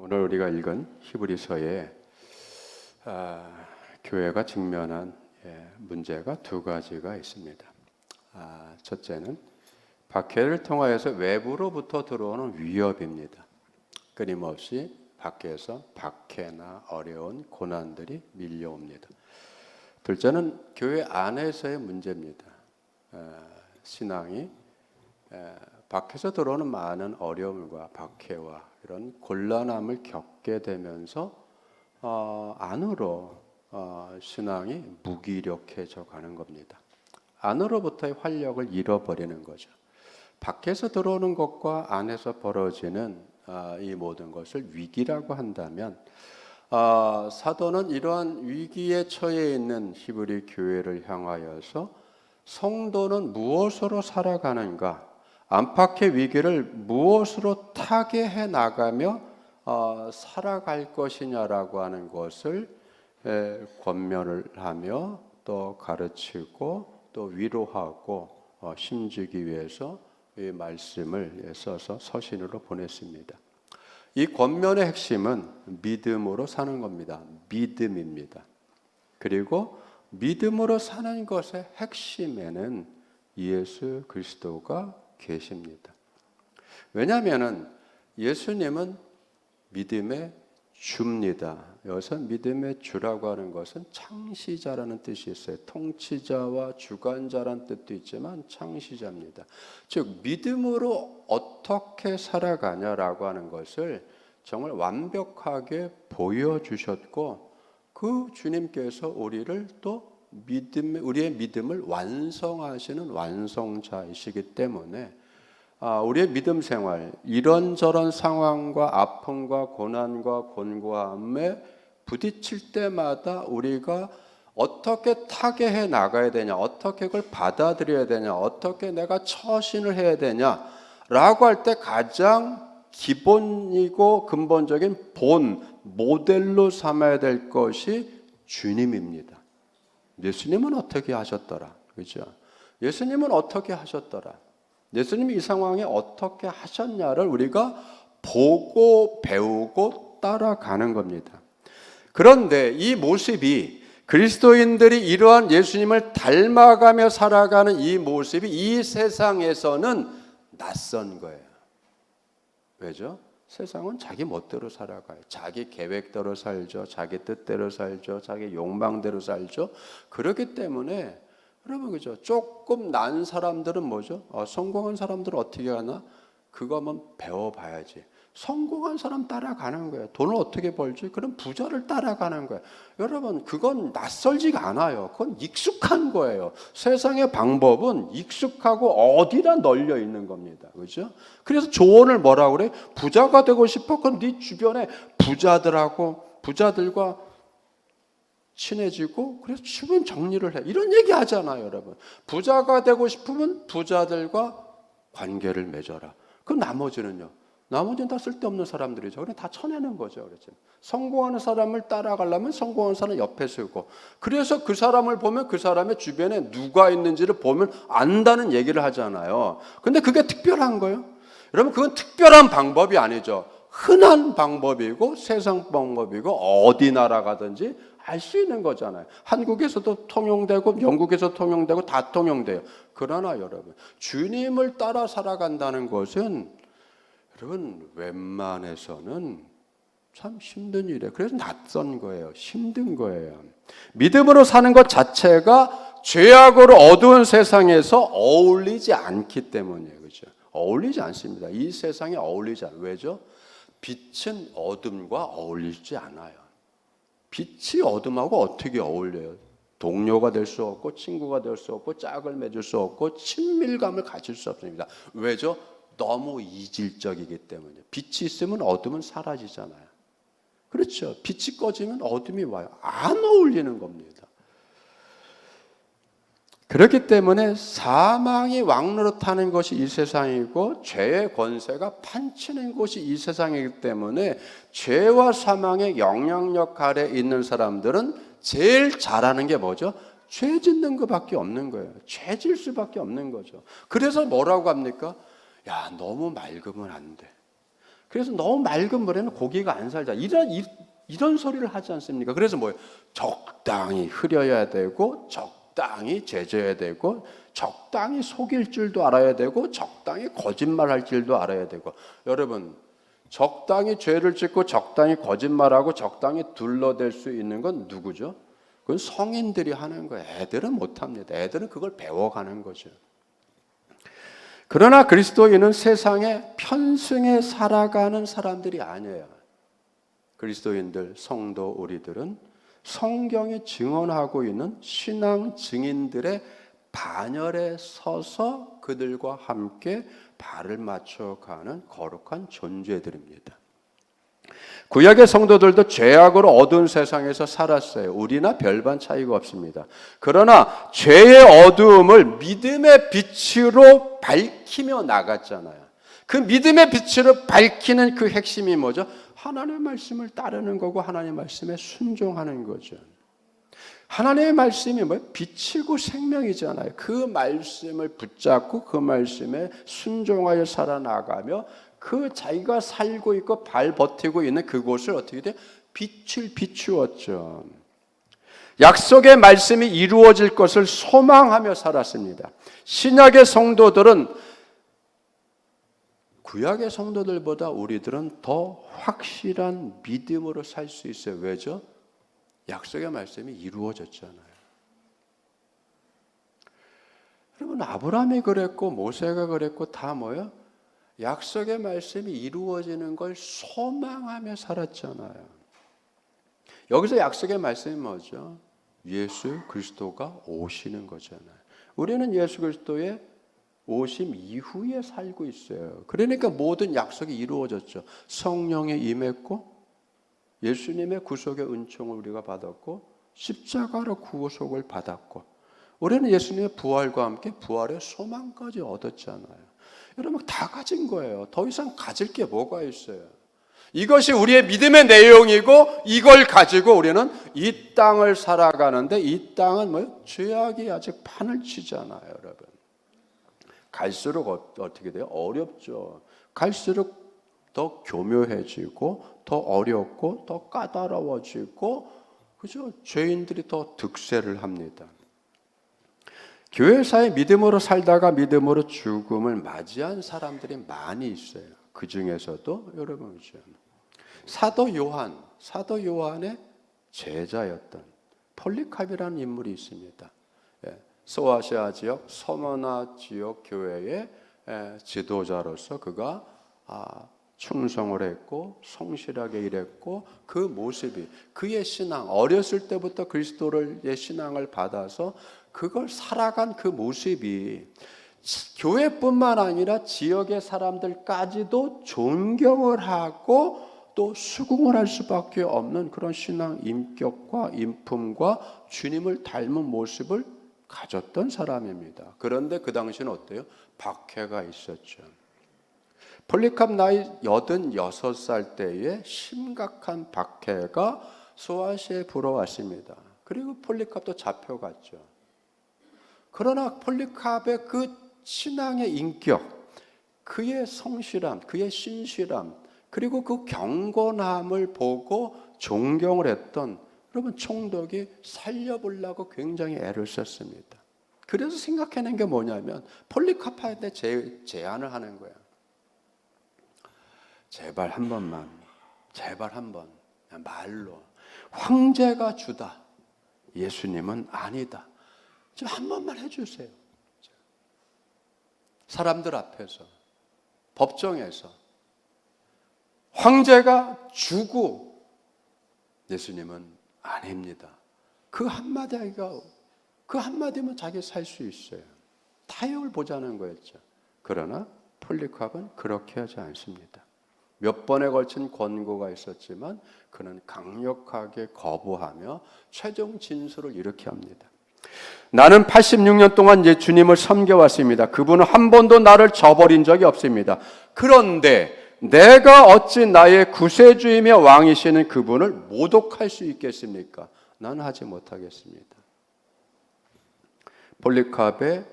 오늘 우리가 읽은 히브리서에 교회가 직면한 문제가 두 가지가 있습니다. 첫째는 박해를 통하여서 외부로부터 들어오는 위협입니다. 끊임없이 밖에서 박해나 어려운 고난들이 밀려옵니다. 둘째는 교회 안에서의 문제입니다. 신앙이 밖에서 들어오는 많은 어려움과 박해와 이런 곤란함을 겪게 되면서 안으로 신앙이 무기력해져 가는 겁니다. 안으로부터의 활력을 잃어버리는 거죠. 밖에서 들어오는 것과 안에서 벌어지는 이 모든 것을 위기라고 한다면 사도는 이러한 위기에 처해 있는 히브리 교회를 향하여서 성도는 무엇으로 살아가는가, 안팎의 위기를 무엇으로 타개해 나가며 살아갈 것이냐라고 하는 것을 권면을 하며 또 가르치고 또 위로하고 힘주기 위해서 이 말씀을 써서 서신으로 보냈습니다. 이 권면의 핵심은 믿음으로 사는 겁니다. 믿음입니다. 그리고 믿음으로 사는 것의 핵심에는 예수 그리스도가 계십니다. 왜냐하면 예수님은 믿음의 주입니다. 여기서 믿음의 주라고 하는 것은 창시자라는 뜻이 있어요. 통치자와 주관자라는 뜻도 있지만 창시자입니다. 즉 믿음으로 어떻게 살아가냐라고 하는 것을 정말 완벽하게 보여주셨고, 그 주님께서 우리를 또 우리의 믿음을 완성하시는 완성자이시기 때문에 우리의 믿음 생활, 이런저런 상황과 아픔과 고난과 곤고함에 부딪힐 때마다 우리가 어떻게 타개해 나가야 되냐, 어떻게 그걸 받아들여야 되냐, 어떻게 내가 처신을 해야 되냐라고 할 때 가장 기본이고 근본적인 모델로 삼아야 될 것이 주님입니다. 예수님은 어떻게 하셨더라, 그렇죠? 예수님은 어떻게 하셨더라. 예수님이 이 상황에 어떻게 하셨냐를 우리가 보고 배우고 따라가는 겁니다. 그런데 이 모습이, 그리스도인들이 이러한 예수님을 닮아가며 살아가는 이 모습이 이 세상에서는 낯선 거예요. 왜죠? 세상은 자기 멋대로 살아가요. 자기 계획대로 살죠. 자기 뜻대로 살죠. 자기 욕망대로 살죠. 그렇기 때문에 여러분, 그죠? 조금 난 사람들은 뭐죠? 성공한 사람들은 어떻게 하나? 그거 한번 배워봐야지. 성공한 사람 따라가는 거예요. 돈을 어떻게 벌지? 그럼 부자를 따라가는 거예요. 여러분, 그건 낯설지가 않아요. 그건 익숙한 거예요. 세상의 방법은 익숙하고 어디나 널려 있는 겁니다. 그죠? 그래서 조언을 뭐라고 그래? 부자가 되고 싶어? 그럼 네 주변에 부자들과 친해지고, 그래서 주변 정리를 해. 이런 얘기 하잖아요, 여러분. 부자가 되고 싶으면 부자들과 관계를 맺어라. 그럼 나머지는요? 나머지는 다 쓸데없는 사람들이죠. 그냥 다 쳐내는 거죠. 그렇죠? 성공하는 사람을 따라가려면 성공하는 사람 옆에 서고, 그래서 그 사람을 보면 그 사람의 주변에 누가 있는지를 보면 안다는 얘기를 하잖아요. 근데 그게 특별한 거예요? 여러분, 그건 특별한 방법이 아니죠. 흔한 방법이고 세상 방법이고 어디 나라 가든지 알 수 있는 거잖아요. 한국에서도 통용되고 영국에서 통용되고 다 통용돼요. 그러나 여러분, 주님을 따라 살아간다는 것은 여러분 웬만해서는 참 힘든 일이에요. 그래서 낯선 거예요. 힘든 거예요. 믿음으로 사는 것 자체가 죄악으로 어두운 세상에서 어울리지 않기 때문이에요. 그렇죠? 어울리지 않습니다. 이 세상에 어울리지 않아요. 왜죠? 빛은 어둠과 어울리지 않아요. 빛이 어둠하고 어떻게 어울려요? 동료가 될 수 없고 친구가 될 수 없고 짝을 맺을 수 없고 친밀감을 가질 수 없습니다. 왜죠? 너무 이질적이기 때문에. 빛이 있으면 어둠은 사라지잖아요. 그렇죠? 빛이 꺼지면 어둠이 와요. 안 어울리는 겁니다. 그렇기 때문에 사망이 왕노릇하는 것이 이 세상이고 죄의 권세가 판치는 곳이 이 세상이기 때문에 죄와 사망의 영향력 아래 있는 사람들은 제일 잘하는 게 뭐죠? 죄 짓는 것밖에 없는 거예요. 죄 질 수밖에 없는 거죠. 그래서 뭐라고 합니까? 야, 너무 맑으면 안 돼. 그래서 너무 맑은 물에는 고기가 안 살자. 이런 소리를 하지 않습니까? 그래서 뭐예요? 적당히 흐려야 되고, 적당히 제져야 되고, 적당히 속일 줄도 알아야 되고, 적당히 거짓말할 줄도 알아야 되고. 여러분, 적당히 죄를 짓고, 적당히 거짓말하고, 적당히 둘러댈 수 있는 건 누구죠? 그건 성인들이 하는 거예요. 애들은 못합니다. 애들은 그걸 배워가는 거죠. 그러나 그리스도인은 세상에 편승해 살아가는 사람들이 아니에요. 그리스도인들, 성도 우리들은 성경이 증언하고 있는 신앙 증인들의 반열에 서서 그들과 함께 발을 맞춰가는 거룩한 존재들입니다. 구약의 성도들도 죄악으로 어두운 세상에서 살았어요. 우리나 별반 차이가 없습니다. 그러나 죄의 어두움을 믿음의 빛으로 밝히며 나갔잖아요. 그 믿음의 빛으로 밝히는 그 핵심이 뭐죠? 하나님의 말씀을 따르는 거고 하나님의 말씀에 순종하는 거죠. 하나님의 말씀이 뭐예요? 빛이고 생명이잖아요. 그 말씀을 붙잡고 그 말씀에 순종하여 살아나가며 그 자기가 살고 있고 발 버티고 있는 그곳을 어떻게 돼요? 빛을 비추었죠. 약속의 말씀이 이루어질 것을 소망하며 살았습니다. 신약의 성도들은 구약의 성도들보다 우리들은 더 확실한 믿음으로 살 수 있어요. 왜죠? 약속의 말씀이 이루어졌잖아요. 여러분, 아브라함이 그랬고 모세가 그랬고 다 뭐예요? 약속의 말씀이 이루어지는 걸 소망하며 살았잖아요. 여기서 약속의 말씀이 뭐죠? 예수 그리스도가 오시는 거잖아요. 우리는 예수 그리스도의 오심 이후에 살고 있어요. 그러니까 모든 약속이 이루어졌죠. 성령이 임했고 예수님의 구속의 은총을 우리가 받았고 십자가로 구속을 받았고 우리는 예수님의 부활과 함께 부활의 소망까지 얻었잖아요. 여러분 다 가진 거예요. 더 이상 가질 게 뭐가 있어요? 이것이 우리의 믿음의 내용이고 이걸 가지고 우리는 이 땅을 살아가는데 이 땅은 뭐예요? 죄악이 아직 판을 치잖아요, 여러분. 갈수록 어떻게 돼요? 어렵죠. 갈수록 더 교묘해지고 더 어렵고 더 까다로워지고 그죠? 죄인들이 더 득세를 합니다. 교회사에 믿음으로 살다가 믿음으로 죽음을 맞이한 사람들이 많이 있어요. 그 중에서도 여러분 사도 요한의 제자였던 폴리캅이라는 인물이 있습니다. 소아시아 지역, 서머나 지역 교회의 지도자로서 그가 충성을 했고 성실하게 일했고 그 모습이 그의 신앙, 어렸을 때부터 그리스도의 신앙을 받아서 그걸 살아간 그 모습이 교회뿐만 아니라 지역의 사람들까지도 존경을 하고 또 수긍을 할 수밖에 없는 그런 신앙 인격과 인품과 주님을 닮은 모습을 가졌던 사람입니다. 그런데 그 당시는 어때요? 박해가 있었죠. 폴리캅 나이 86살 때에 심각한 박해가 소아시아에 불어왔습니다. 그리고 폴리캅도 잡혀갔죠. 그러나 폴리캅의 그 신앙의 인격, 그의 성실함, 그의 신실함, 그리고 그 경건함을 보고 존경을 했던 여러분 총독이 살려보려고 굉장히 애를 썼습니다. 그래서 생각해낸 게 뭐냐면 폴리카파한테 제안을 하는 거야. 제발 한 번만, 제발 한 번, 말로 황제가 주다. 예수님은 아니다. 좀 한 번만 해주세요. 사람들 앞에서, 법정에서 황제가 주고 예수님은 아닙니다. 그 한마디면 자기 살 수 있어요. 타협을 보자는 거였죠. 그러나 폴리캅은 그렇게 하지 않습니다. 몇 번에 걸친 권고가 있었지만 그는 강력하게 거부하며 최종 진술을 이렇게 합니다. 나는 86년 동안 주님을 섬겨왔습니다. 그분은 한 번도 나를 저버린 적이 없습니다. 그런데 내가 어찌 나의 구세주이며 왕이시는 그분을 모독할 수 있겠습니까? 나는 하지 못하겠습니다. 폴리캅의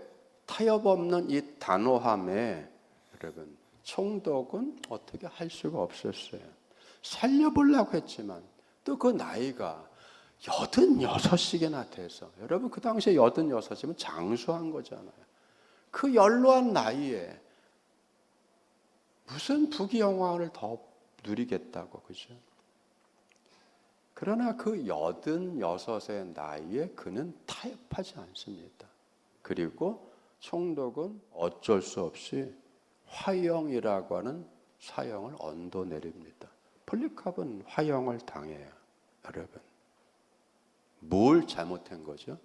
타협 없는 이 단호함에 여러분 총독은 어떻게 할 수가 없었어요. 살려보려고 했지만 또 그 나이가 86이나 돼서, 여러분 그 당시에 86이면 장수한 거잖아요. 그 연로한 나이에 무슨 부귀영화를 더 누리겠다고, 그죠? 그러나 그 86의 나이에 그는 타협하지 않습니다. 그리고 총독은 어쩔 수 없이 화형이라고 하는 사형을 언도내립니다. 폴리카르는 화형을 당해요. 여러분, 뭘 잘못한 거죠?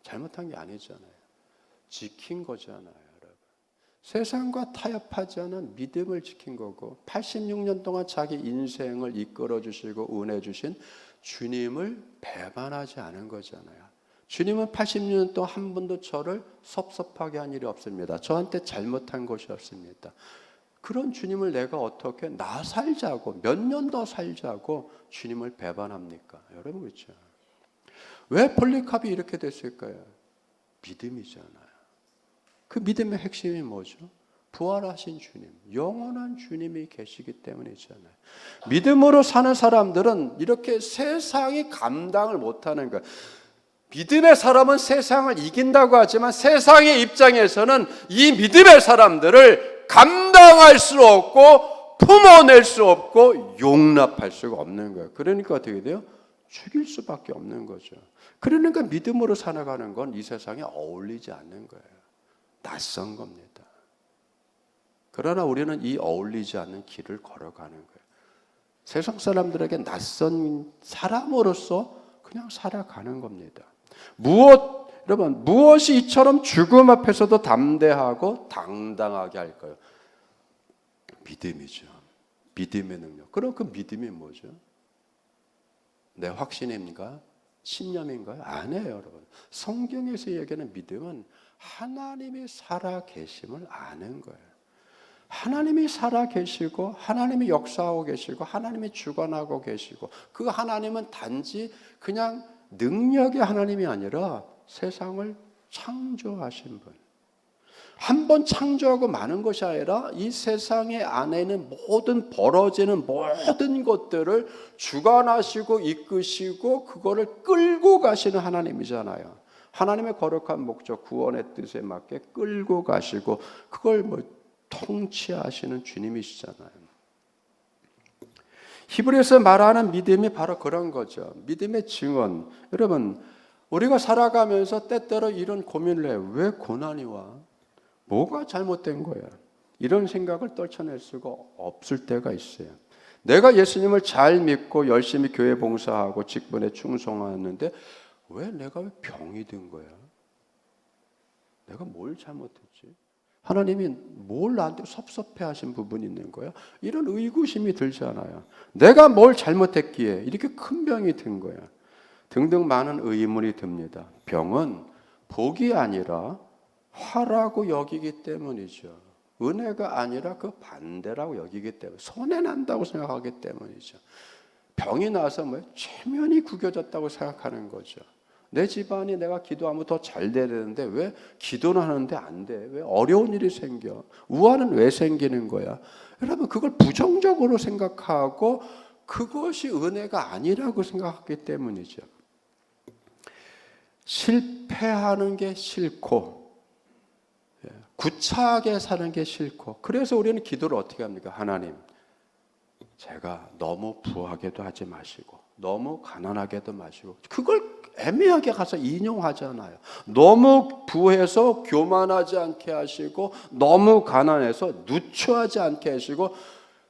잘못한 게 아니잖아요. 지킨 거잖아요, 여러분. 세상과 타협하지 않은 믿음을 지킨 거고, 86년 동안 자기 인생을 이끌어 주시고 은혜 주신 주님을 배반하지 않은 거잖아요. 주님은 86년 동안 한 번도 저를 섭섭하게 한 일이 없습니다. 저한테 잘못한 것이 없습니다. 그런 주님을 내가 어떻게 나 살자고, 몇 년 더 살자고 주님을 배반합니까? 여러분, 그렇죠? 왜 폴리카르이 이렇게 됐을까요? 믿음이잖아요. 그 믿음의 핵심이 뭐죠? 부활하신 주님, 영원한 주님이 계시기 때문이잖아요. 믿음으로 사는 사람들은 이렇게 세상이 감당을 못하는 거예요. 믿음의 사람은 세상을 이긴다고 하지만 세상의 입장에서는 이 믿음의 사람들을 감당할 수 없고 품어낼 수 없고 용납할 수가 없는 거예요. 그러니까 어떻게 돼요? 죽일 수밖에 없는 거죠. 그러니까 믿음으로 살아가는 건 이 세상에 어울리지 않는 거예요. 낯선 겁니다. 그러나 우리는 이 어울리지 않는 길을 걸어가는 거예요. 세상 사람들에게 낯선 사람으로서 그냥 살아가는 겁니다. 여러분, 무엇이 이처럼 죽음 앞에서도 담대하고 당당하게 할까요? 믿음이죠. 믿음의 능력. 그럼 그 믿음이 뭐죠? 내 확신입니까? 신념인가요? 아니에요, 여러분. 성경에서 얘기하는 믿음은 하나님이 살아 계심을 아는 거예요. 하나님이 살아 계시고 하나님이 역사하고 계시고 하나님이 주관하고 계시고, 그 하나님은 단지 그냥 능력의 하나님이 아니라 세상을 창조하신 분, 한 번 창조하고 마는 것이 아니라 이 세상의 안에는 모든 벌어지는 모든 것들을 주관하시고 이끄시고 그거를 끌고 가시는 하나님이잖아요. 하나님의 거룩한 목적, 구원의 뜻에 맞게 끌고 가시고 그걸 통치하시는 주님이시잖아요. 히브리서 말하는 믿음이 바로 그런 거죠. 믿음의 증언. 여러분, 우리가 살아가면서 때때로 이런 고민을 해요. 왜 고난이 와? 뭐가 잘못된 거야? 이런 생각을 떨쳐낼 수가 없을 때가 있어요. 내가 예수님을 잘 믿고 열심히 교회 봉사하고 직분에 충성하는데 내가 왜 병이 든 거야? 내가 뭘 잘못했지? 하나님이 뭘 나한테 섭섭해하신 부분이 있는 거야? 이런 의구심이 들잖아요. 내가 뭘 잘못했기에 이렇게 큰 병이 든 거야? 등등 많은 의문이 듭니다. 병은 복이 아니라 화라고 여기기 때문이죠. 은혜가 아니라 그 반대라고 여기기 때문에, 손해난다고 생각하기 때문이죠. 병이 나서 체면이 구겨졌다고 생각하는 거죠. 내 집안이 내가 기도하면 더 잘 돼야 되는데 왜 기도는 하는데 안 돼? 왜 어려운 일이 생겨? 우환은 왜 생기는 거야? 여러분, 그걸 부정적으로 생각하고 그것이 은혜가 아니라고 생각하기 때문이죠. 실패하는 게 싫고 구차하게 사는 게 싫고, 그래서 우리는 기도를 어떻게 합니까? 하나님, 제가 너무 부하게도 하지 마시고 너무 가난하게도 마시고, 그걸 애매하게 가서 인용하잖아요. 너무 부해서 교만하지 않게 하시고 너무 가난해서 누추하지 않게 하시고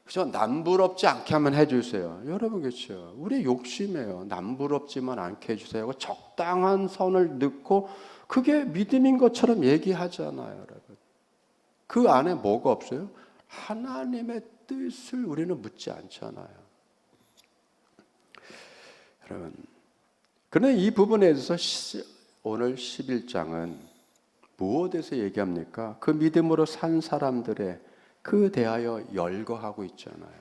그저 남부럽지 않게 한번 해주세요. 여러분, 그렇죠? 우리 욕심이에요. 남부럽지만 않게 해주세요. 적당한 선을 넣고 그게 믿음인 것처럼 얘기하잖아요, 여러분. 그 안에 뭐가 없어요? 하나님의 뜻을 우리는 묻지 않잖아요. 여러분, 그런데 이 부분에 대해서 오늘 11장은 무엇에서 얘기합니까? 그 믿음으로 산 사람들의 그 대하여 열거하고 있잖아요.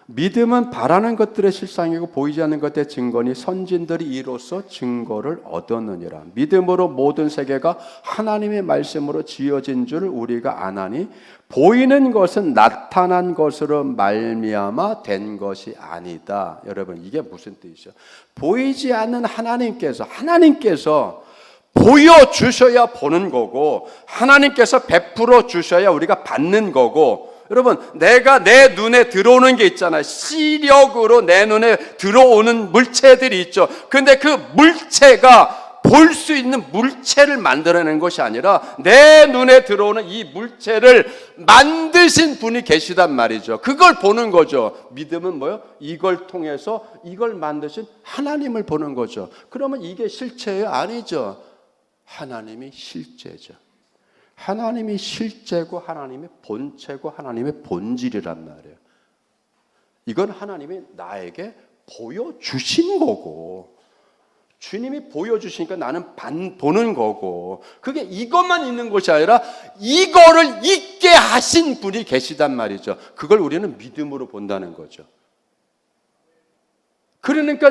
믿음은 바라는 것들의 실상이고 보이지 않는 것의 증거니 선진들이 이로써 증거를 얻었느니라. 믿음으로 모든 세계가 하나님의 말씀으로 지어진 줄 우리가 아나니 보이는 것은 나타난 것으로 말미암아 된 것이 아니다. 여러분, 이게 무슨 뜻이죠? 보이지 않는 하나님께서 보여주셔야 보는 거고, 하나님께서 베풀어 주셔야 우리가 받는 거고, 여러분, 내가 내 눈에 들어오는 게 있잖아요. 시력으로 내 눈에 들어오는 물체들이 있죠. 근데 그 물체가 볼 수 있는 물체를 만들어내는 것이 아니라 내 눈에 들어오는 이 물체를 만드신 분이 계시단 말이죠. 그걸 보는 거죠. 믿음은 뭐요? 이걸 통해서 이걸 만드신 하나님을 보는 거죠. 그러면 이게 실체예요? 아니죠. 하나님이 실제죠. 하나님이 실제고 하나님의 본체고 하나님의 본질이란 말이에요. 이건 하나님이 나에게 보여주신 거고, 주님이 보여주시니까 나는 보는 거고, 그게 이것만 있는 것이 아니라 이거를 있게 하신 분이 계시단 말이죠. 그걸 우리는 믿음으로 본다는 거죠. 그러니까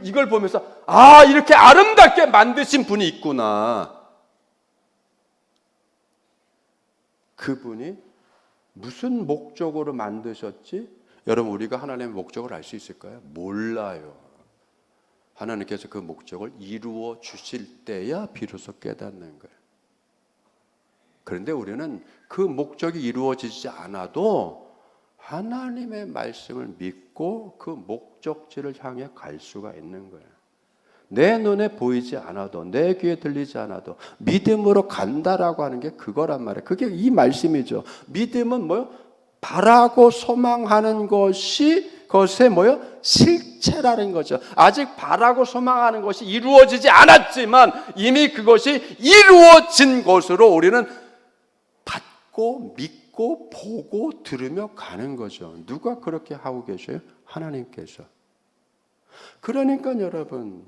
이걸 보면서 이렇게 아름답게 만드신 분이 있구나. 그분이 무슨 목적으로 만드셨지? 여러분, 우리가 하나님의 목적을 알 수 있을까요? 몰라요. 하나님께서 그 목적을 이루어 주실 때야 비로소 깨닫는 거예요. 그런데 우리는 그 목적이 이루어지지 않아도 하나님의 말씀을 믿고 그 목적지를 향해 갈 수가 있는 거예요. 내 눈에 보이지 않아도, 내 귀에 들리지 않아도 믿음으로 간다라고 하는 게 그거란 말이에요. 그게 이 말씀이죠. 믿음은 뭐요? 바라고 소망하는 것의 뭐요? 실체라는 거죠. 아직 바라고 소망하는 것이 이루어지지 않았지만 이미 그것이 이루어진 것으로 우리는 받고 믿고 보고 들으며 가는 거죠. 누가 그렇게 하고 계셔요? 하나님께서. 그러니까 여러분,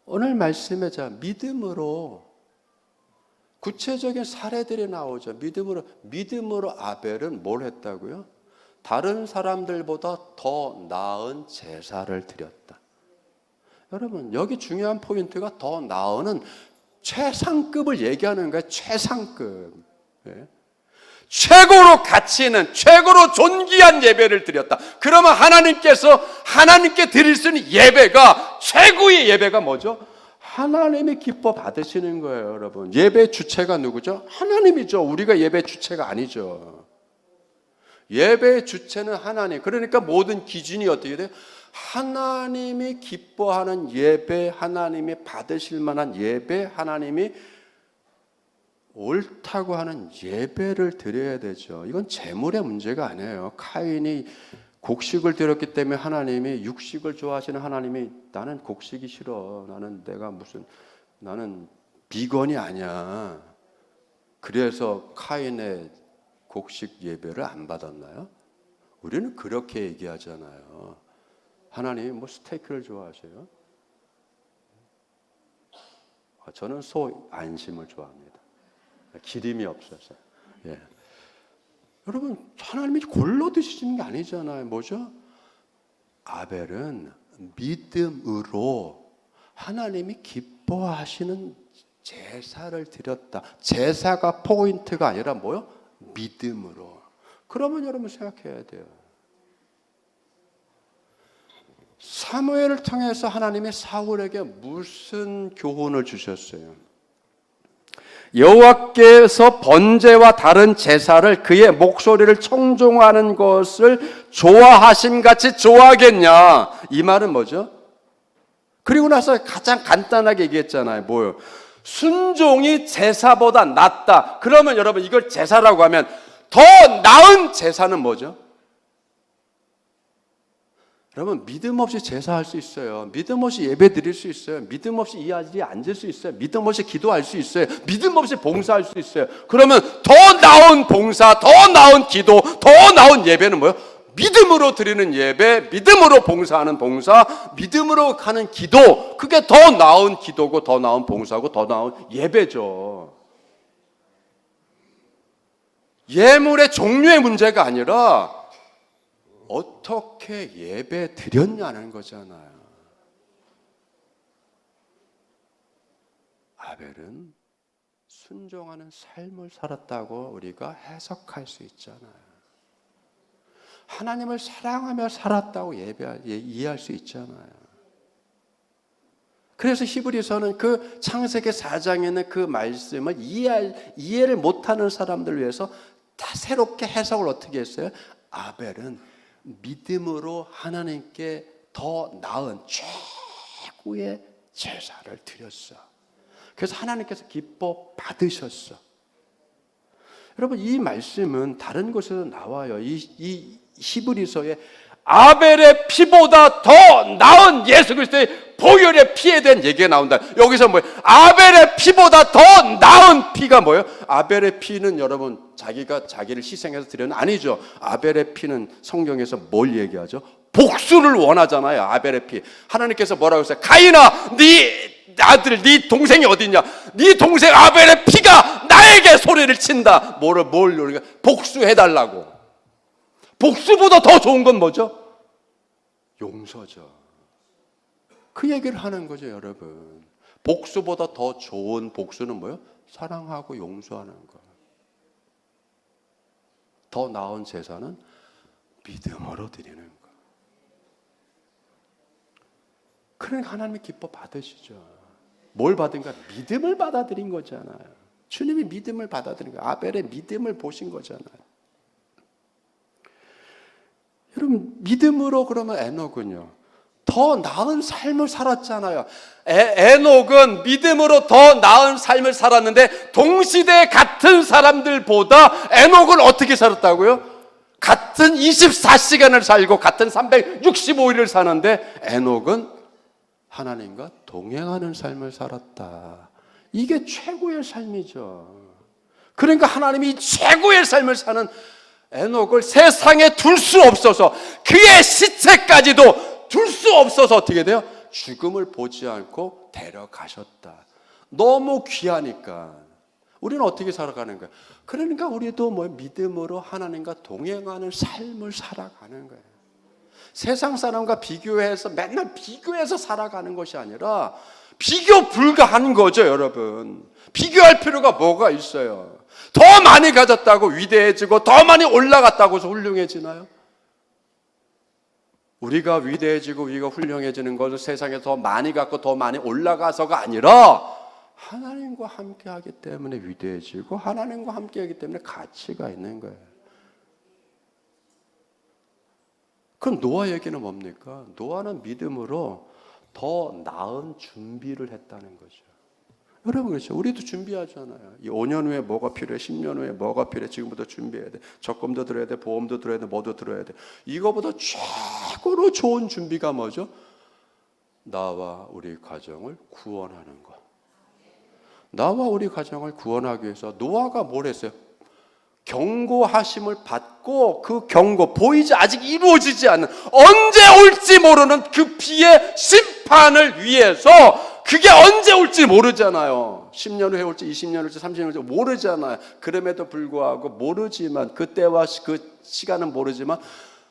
오늘 말씀에 믿음으로 구체적인 사례들이 나오죠. 믿음으로 아벨은 뭘 했다고요? 다른 사람들보다 더 나은 제사를 드렸다. 여러분, 여기 중요한 포인트가 더 나은은 최상급을 얘기하는 거예요. 최상급. 예. 최고로 가치 있는, 최고로 존귀한 예배를 드렸다. 그러면 하나님께 드릴 수 있는 예배가, 최고의 예배가 뭐죠? 하나님이 기뻐 받으시는 거예요, 여러분. 예배 주체가 누구죠? 하나님이죠. 우리가 예배 주체가 아니죠. 예배의 주체는 하나님. 그러니까 모든 기준이 어떻게 돼요? 하나님이 기뻐하는 예배, 하나님이 받으실 만한 예배, 하나님이 옳다고 하는 예배를 드려야 되죠. 이건 재물의 문제가 아니에요. 카인이 곡식을 드렸기 때문에 하나님이, 육식을 좋아하시는 하나님이 나는 곡식이 싫어, 나는 비건이 아니야, 그래서 카인의 곡식 예배를 안 받았나요? 우리는 그렇게 얘기하잖아요. 하나님이 스테이크를 좋아하세요? 저는 소 안심을 좋아합니다. 기름이 없어서. 예. 여러분, 하나님이 골로 드시는 게 아니잖아요. 뭐죠? 아벨은 믿음으로 하나님이 기뻐하시는 제사를 드렸다. 제사가 포인트가 아니라 뭐요? 믿음으로. 그러면 여러분 생각해야 돼요. 사무엘을 통해서 하나님이 사울에게 무슨 교훈을 주셨어요? 여호와께서 번제와 다른 제사를 그의 목소리를 청종하는 것을 좋아하심 같이 좋아하겠냐? 이 말은 뭐죠? 그리고 나서 가장 간단하게 얘기했잖아요. 뭐요? 순종이 제사보다 낫다. 그러면 여러분, 이걸 제사라고 하면 더 나은 제사는 뭐죠? 여러분, 믿음 없이 제사할 수 있어요. 믿음 없이 예배 드릴 수 있어요. 믿음 없이 이 자리에 앉을 수 있어요. 믿음 없이 기도할 수 있어요. 믿음 없이 봉사할 수 있어요. 그러면 더 나은 봉사, 더 나은 기도, 더 나은 예배는 뭐예요? 믿음으로 드리는 예배, 믿음으로 봉사하는 봉사, 믿음으로 가는 기도, 그게 더 나은 기도고 더 나은 봉사고 더 나은 예배죠. 예물의 종류의 문제가 아니라 어떻게 예배 드렸냐는 거잖아요. 아벨은 순종하는 삶을 살았다고 우리가 해석할 수 있잖아요. 하나님을 사랑하며 살았다고 이해할 수 있잖아요. 그래서 히브리서는 그 창세기 4장에 있는 그 말씀을 이해를 못하는 사람들 위해서 다 새롭게 해석을 어떻게 했어요? 아벨은 믿음으로 하나님께 더 나은 최고의 제사를 드렸어. 그래서 하나님께서 기뻐 받으셨어. 여러분, 이 말씀은 다른 곳에서 나와요. 이 히브리서에 아벨의 피보다 더 나은 예수 그리스도의 보혈의 피에 대한 얘기가 나온다. 여기서 뭐예요? 아벨의 피보다 더 나은 피가 뭐예요? 아벨의 피는 여러분 자기가 자기를 희생해서 드려는 아니죠. 아벨의 피는 성경에서 뭘 얘기하죠? 복수를 원하잖아요. 아벨의 피. 하나님께서 뭐라고 했어요? 가인아, 네 아들, 네 동생이 어딨냐? 네 동생 아벨의 피가 나에게 소리를 친다. 뭘 우리가 복수해달라고. 복수보다 더 좋은 건 뭐죠? 용서죠. 그 얘기를 하는 거죠, 여러분. 복수보다 더 좋은 복수는 뭐예요? 사랑하고 용서하는 거. 더 나은 제사는 믿음으로 드리는 거. 그러니까 하나님이 기뻐 받으시죠. 뭘 받은가? 믿음을 받아들인 거잖아요. 주님이 믿음을 받아들인 거예요. 아벨의 믿음을 보신 거잖아요. 여러분, 믿음으로 그러면 에녹은요, 더 나은 삶을 살았잖아요. 에녹은 믿음으로 더 나은 삶을 살았는데 동시대 같은 사람들보다 에녹은 어떻게 살았다고요? 같은 24시간을 살고 같은 365일을 사는데 에녹은 하나님과 동행하는 삶을 살았다. 이게 최고의 삶이죠. 그러니까 하나님이 최고의 삶을 사는 에녹을 세상에 둘 수 없어서, 그의 시체까지도 둘 수 없어서 어떻게 돼요? 죽음을 보지 않고 데려가셨다. 너무 귀하니까. 우리는 어떻게 살아가는 거예요? 그러니까 우리도 믿음으로 하나님과 동행하는 삶을 살아가는 거예요. 세상 사람과 비교해서 맨날 비교해서 살아가는 것이 아니라 비교 불가한 거죠, 여러분. 비교할 필요가 뭐가 있어요? 더 많이 가졌다고 위대해지고 더 많이 올라갔다고 해서 훌륭해지나요? 우리가 위대해지고 우리가 훌륭해지는 것은 세상에 더 많이 갖고 더 많이 올라가서가 아니라 하나님과 함께하기 때문에 위대해지고 하나님과 함께하기 때문에 가치가 있는 거예요. 그럼 노아 얘기는 뭡니까? 노아는 믿음으로 더 나은 준비를 했다는 거죠. 여러분, 그렇죠? 우리도 준비하잖아요. 이 5년 후에 뭐가 필요해? 10년 후에 뭐가 필요해? 지금부터 준비해야 돼. 적금도 들어야 돼. 보험도 들어야 돼. 뭐도 들어야 돼. 이거보다 최고로 좋은 준비가 뭐죠? 나와 우리 가정을 구원하는 거. 나와 우리 가정을 구원하기 위해서 노아가 뭘 했어요? 경고하심을 받고 그 경고, 보이지 아직 이루어지지 않는, 언제 올지 모르는 그 비의 심판을 위해서, 그게 언제 올지 모르잖아요. 10년 후에 올지 20년 올지 30년 올지 모르잖아요. 그럼에도 불구하고 모르지만, 그때와 그 시간은 모르지만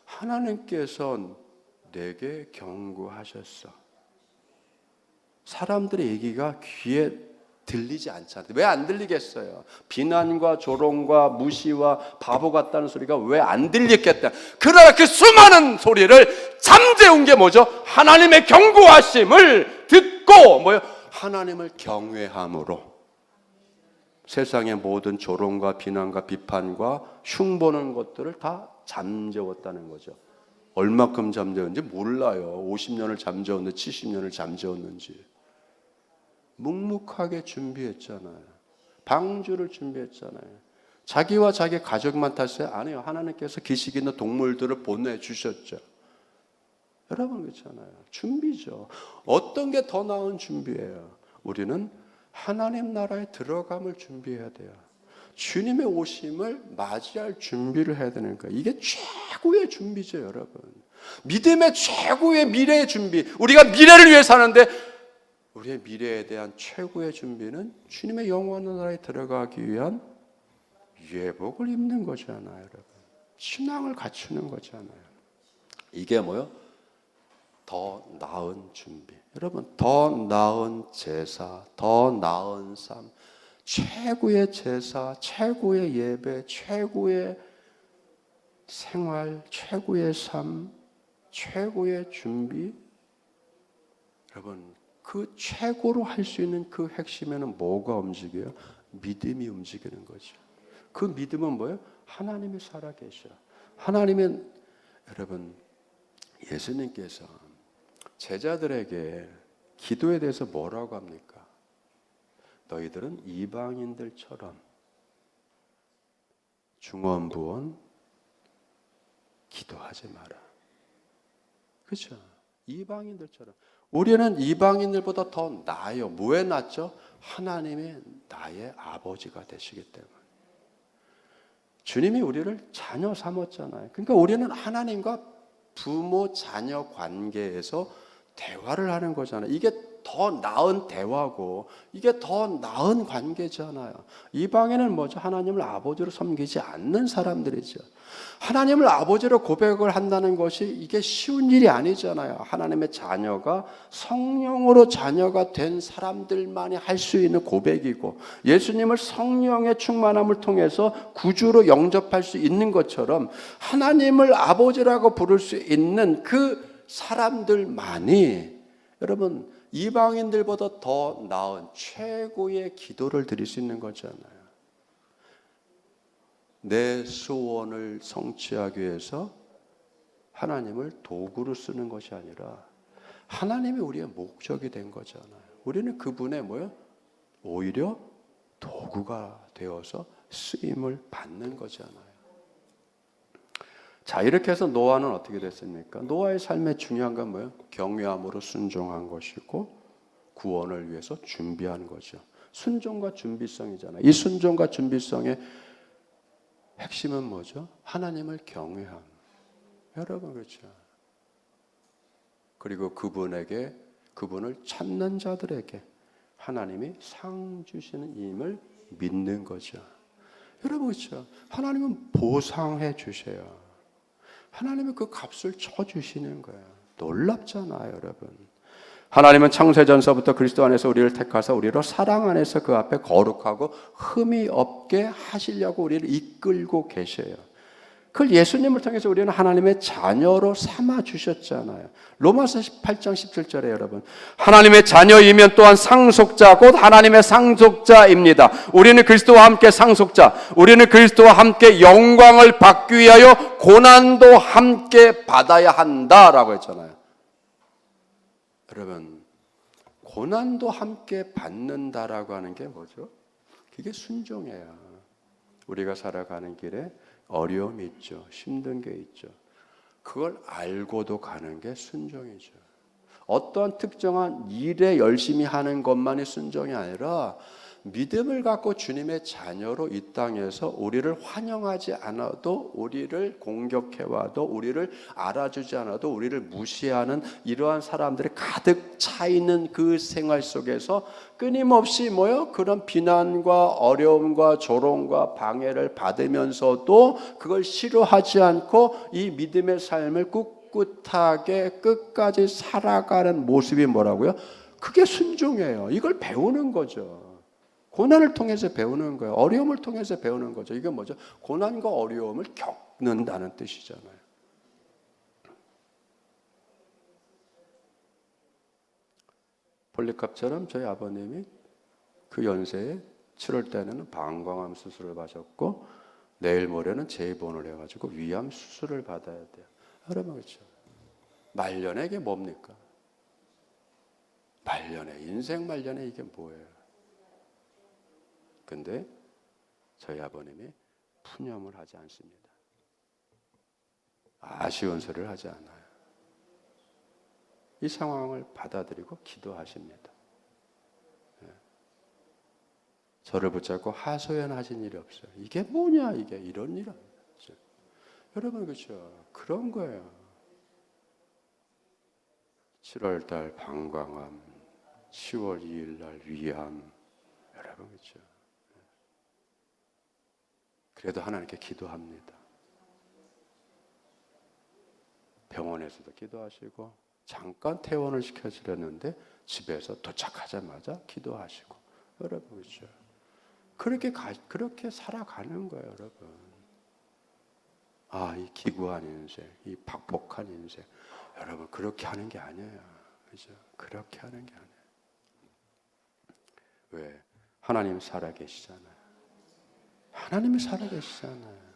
하나님께서 내게 경고하셨어. 사람들의 얘기가 귀에 들리지 않잖아요. 왜 안 들리겠어요? 비난과 조롱과 무시와 바보 같다는 소리가 왜 안 들리겠다. 그러나 그 수많은 소리를 잠재운 게 뭐죠? 하나님의 경고하심을 듣고 뭐요? 하나님을 경외함으로 세상의 모든 조롱과 비난과 비판과 흉보는 것들을 다 잠재웠다는 거죠. 얼마큼 잠재웠는지 몰라요. 50년을 잠재웠는지 70년을 잠재웠는지. 묵묵하게 준비했잖아요. 방주를 준비했잖아요. 자기와 자기 가족만 탔어요? 아니요. 하나님께서 기식 있는 동물들을 보내주셨죠. 여러분, 그렇잖아요. 준비죠. 어떤 게 더 나은 준비예요? 우리는 하나님 나라에 들어감을 준비해야 돼요. 주님의 오심을 맞이할 준비를 해야 되는 거예요. 이게 최고의 준비죠, 여러분. 믿음의 최고의 미래의 준비. 우리가 미래를 위해 사는데 우리의 미래에 대한 최고의 준비는 주님의 영원한 나라에 들어가기 위한 예복을 입는 거잖아요, 여러분. 신앙을 갖추는 거잖아요. 이게 뭐요? 더 나은 준비. 여러분, 더 나은 제사, 더 나은 삶, 최고의 제사, 최고의 예배, 최고의 생활, 최고의 삶, 최고의 준비. 여러분, 그 최고로 할 수 있는 그 핵심에는 뭐가 움직여요? 믿음이 움직이는 거죠. 그 믿음은 뭐예요? 하나님이 살아계셔. 하나님은, 여러분, 예수님께서 제자들에게 기도에 대해서 뭐라고 합니까? 너희들은 이방인들처럼 중언부언 기도하지 마라. 그렇죠? 이방인들처럼. 우리는 이방인들보다 더 나아요. 뭐에 낫죠? 하나님이 나의 아버지가 되시기 때문에. 주님이 우리를 자녀 삼았잖아요. 그러니까 우리는 하나님과 부모 자녀 관계에서 대화를 하는 거잖아요. 이게 더 나은 대화고 이게 더 나은 관계잖아요. 이방인은 뭐죠? 하나님을 아버지로 섬기지 않는 사람들이죠. 하나님을 아버지로 고백을 한다는 것이 이게 쉬운 일이 아니잖아요. 하나님의 자녀가 성령으로 자녀가 된 사람들만이 할 수 있는 고백이고 예수님을 성령의 충만함을 통해서 구주로 영접할 수 있는 것처럼 하나님을 아버지라고 부를 수 있는 그 사람들만이 여러분 이방인들보다 더 나은 최고의 기도를 드릴 수 있는 거잖아요. 내 소원을 성취하기 위해서 하나님을 도구로 쓰는 것이 아니라 하나님이 우리의 목적이 된 거잖아요. 우리는 그분의 뭐요? 오히려 도구가 되어서 쓰임을 받는 거잖아요. 자, 이렇게 해서 노아는 어떻게 됐습니까? 노아의 삶의 중요한 건 뭐예요? 경외함으로 순종한 것이고 구원을 위해서 준비한 거죠. 순종과 준비성이잖아요. 이 순종과 준비성의 핵심은 뭐죠? 하나님을 경외함. 여러분 그렇죠. 그리고 그분을 찾는 자들에게 하나님이 상 주시는 임을 믿는 거죠. 여러분 그렇죠. 하나님은 보상해 주셔요. 하나님은 그 값을 쳐 주시는 거예요. 놀랍잖아요, 여러분. 하나님은 창세전서부터 그리스도 안에서 우리를 택하사 우리로 사랑 안에서 그 앞에 거룩하고 흠이 없게 하시려고 우리를 이끌고 계셔요. 그걸 예수님을 통해서 우리는 하나님의 자녀로 삼아 주셨잖아요. 로마서 18장 17절에 여러분 하나님의 자녀이면 또한 상속자 곧 하나님의 상속자입니다. 우리는 그리스도와 함께 상속자, 우리는 그리스도와 함께 영광을 받기 위하여 고난도 함께 받아야 한다라고 했잖아요. 여러분 고난도 함께 받는다라고 하는 게 뭐죠? 그게 순종이에요. 우리가 살아가는 길에 어려움이 있죠. 힘든 게 있죠. 그걸 알고도 가는 게 순종이죠. 어떠한 특정한 일에 열심히 하는 것만이 순종이 아니라 믿음을 갖고 주님의 자녀로 이 땅에서 우리를 환영하지 않아도 우리를 공격해와도 우리를 알아주지 않아도 우리를 무시하는 이러한 사람들이 가득 차 있는 그 생활 속에서 끊임없이 그런 비난과 어려움과 조롱과 방해를 받으면서도 그걸 싫어하지 않고 이 믿음의 삶을 꿋꿋하게 끝까지 살아가는 모습이 뭐라고요? 그게 순종이에요. 이걸 배우는 거죠. 고난을 통해서 배우는 거예요. 어려움을 통해서 배우는 거죠. 이게 뭐죠? 고난과 어려움을 겪는다는 뜻이잖아요. 폴리캅처럼 저희 아버님이 그 연세에 7월 때는 방광암 수술을 받았고 내일 모레는 재입원을 해가지고 위암 수술을 받아야 돼요. 여러분 그렇죠? 말년에 이게 뭡니까? 말년에 인생 말년에 이게 뭐예요? 근데 저희 아버님이 푸념을 하지 않습니다. 아쉬운 소리를 하지 않아요. 이 상황을 받아들이고 기도하십니다. 저를 붙잡고 하소연하신 일이 없어요. 이게 뭐냐 이게 이런 일 아니에요. 여러분 그렇죠? 그런 거예요. 7월 달 방광암, 10월 2일 날 위암. 여러분 그렇죠? 그래도 하나님께 기도합니다. 병원에서도 기도하시고 잠깐 퇴원을 시켜주려는데 집에서 도착하자마자 기도하시고 여러분 그렇죠? 그렇게 살아가는 거예요, 여러분. 이 기구한 인생, 이 박복한 인생, 여러분 그렇게 하는 게 아니에요, 그죠? 그렇게 하는 게 아니에요. 왜? 하나님 살아계시잖아요. 하나님이 살아계시잖아요.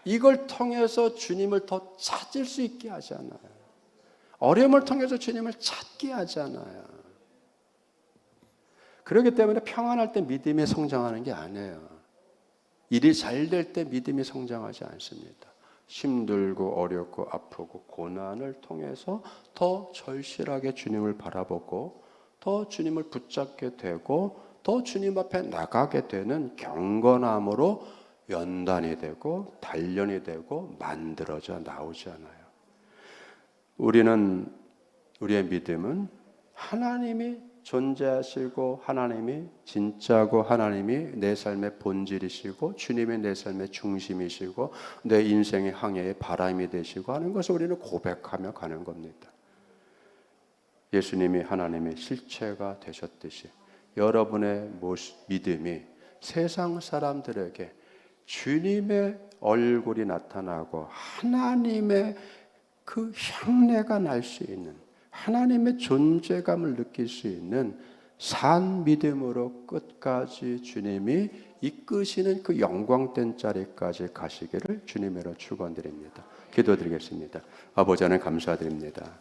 이걸 통해서 주님을 더 찾을 수 있게 하잖아요. 어려움을 통해서 주님을 찾게 하잖아요. 그렇기 때문에 평안할 때 믿음이 성장하는 게 아니에요. 일이 잘 될 때 믿음이 성장하지 않습니다. 힘들고 어렵고 아프고 고난을 통해서 더 절실하게 주님을 바라보고 더 주님을 붙잡게 되고 더 주님 앞에 나가게 되는 경건함으로 연단이 되고 단련이 되고 만들어져 나오잖아요. 우리의 믿음은 하나님이 존재하시고 하나님이 진짜고 하나님이 내 삶의 본질이시고 주님이 내 삶의 중심이시고 내 인생의 항해의 바람이 되시고 하는 것을 우리는 고백하며 가는 겁니다. 예수님이 하나님의 실체가 되셨듯이 여러분의 믿음이 세상 사람들에게 주님의 얼굴이 나타나고 하나님의 그 향내가 날 수 있는 하나님의 존재감을 느낄 수 있는 산 믿음으로 끝까지 주님이 이끄시는 그 영광된 자리까지 가시기를 주님으로 축원드립니다. 기도드리겠습니다. 아버지 하나님 감사드립니다.